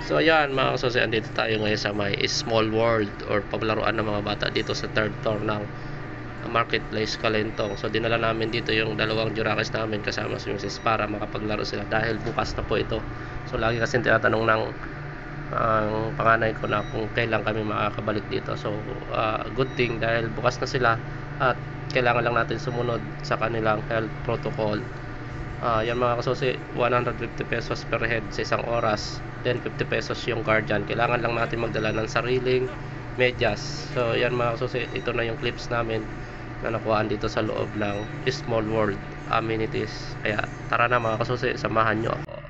So ayan mga kasusi, andito tayo ngayon sa may Small World or paglaruan ng mga bata dito sa third floor ng Marketplace Kalentong. So dinala namin dito yung dalawang Jurakis namin kasama si Mrs. para makapaglaro sila dahil bukas na po ito. So lagi kasi tinatanong ng ang panganay ko na kung kailan kami makakabalik dito. So good thing dahil bukas na sila at kailangan lang natin sumunod sa kanilang health protocol. Yan mga kasusi, 150 pesos per head sa isang oras, then 50 pesos yung guardian. Kailangan lang natin magdala ng sariling medyas. So yan mga kasusi, ito na yung clips namin na nakuhaan dito sa loob ng Small World amenities. Kaya tara na mga kasusi, samahan nyo ako.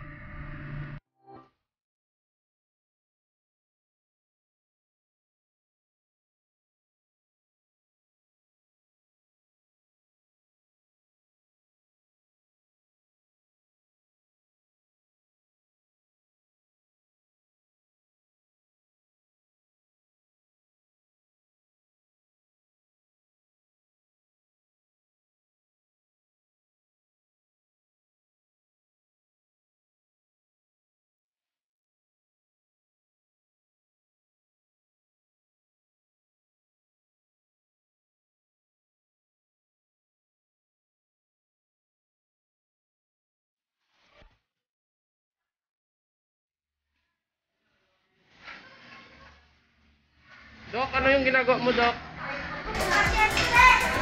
Dok, ano yung ginagawa mo, Dok?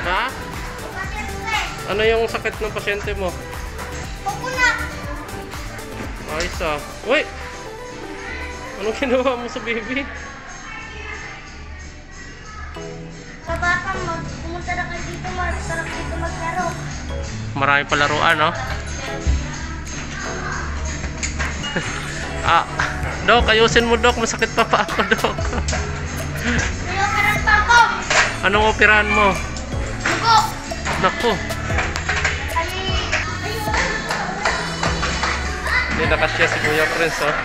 Ha? Ano yung sakit ng pasyente mo? Ayos ah. Uy! Anong ginawa mo sa baby? Sa bata, pumunta na kayo dito, masarap dito maglaro. Marami palaruan, no? Dok, ayusin mo, Dok. Masakit pa ako, Dok. May operan pa ako. Anong operahan mo? Dugo. Naku. Hindi nakasya si Kuya Prince, oh.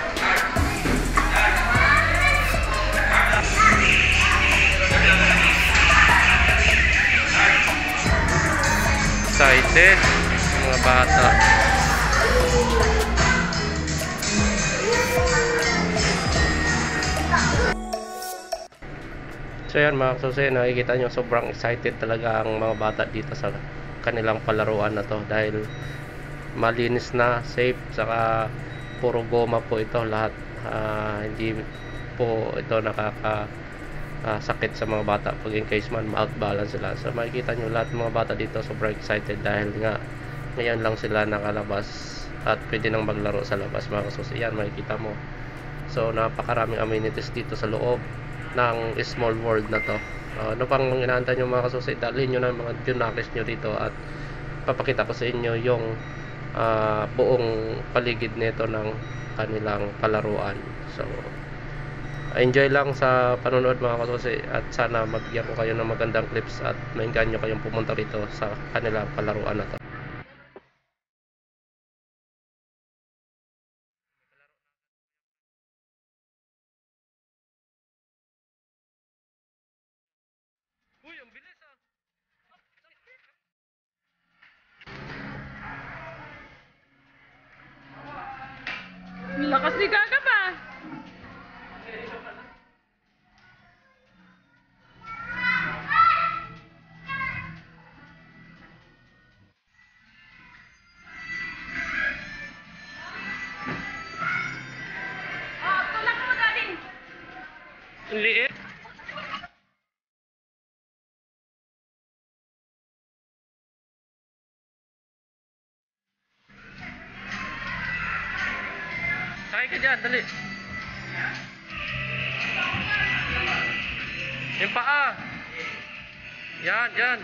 Excited mga bata. So yan mga kasusi, nakikita nyo sobrang excited talaga ang mga bata dito sa kanilang palaruan na to dahil malinis na, safe, saka puro goma po ito lahat. Hindi po ito nakakasakit sa mga bata pag in case man ma-out balance sila. So makikita nyo lahat ng mga bata dito sobrang excited dahil nga ngayon lang sila nakalabas at pwede nang maglaro sa labas mga kasusi. Yan makikita mo. So napakaraming amenities dito sa loob ng Small World na to. Ano pang inaantay nyo mga kasusi, dalhin nyo na mga Jurakis nyo dito at papakita ko sa inyo yung buong paligid nito ng kanilang palaruan. So enjoy lang sa panonood mga kasusi at sana mabigyan ko kayo ng magandang clips at mainggan nyo kayong pumunta rito sa kanilang palaruan na to. Uy, ang bilis ah! Lakas ni Gaga pa. Tulak mo galing. Ang liit! Sakay ka dyan, dali! Yung paa! Yan, yan!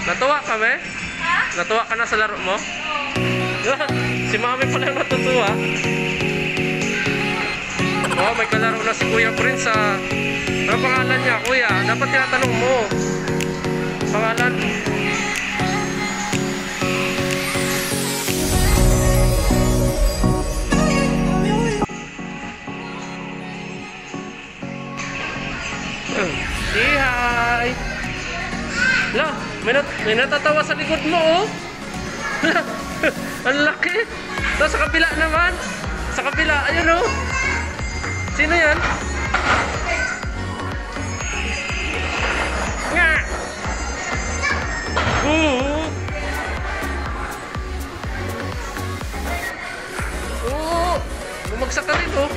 Natuwa ka, me? Ha? Natuwa ka na sa laro mo? Si mami pala yung natutuwa. Oh, may kalaro na si Kuya Prince ah. Ano pangalan niya, Kuya? Dapat tinatanong mo. Pangalan? Say hi! La, may natatawa sa likod mo, oh. Ang laki. Tapos sa kabila naman. Sa kabila, ayun, oh. Sino yan? Nga! Oo! Bumagsak ka rin, oh.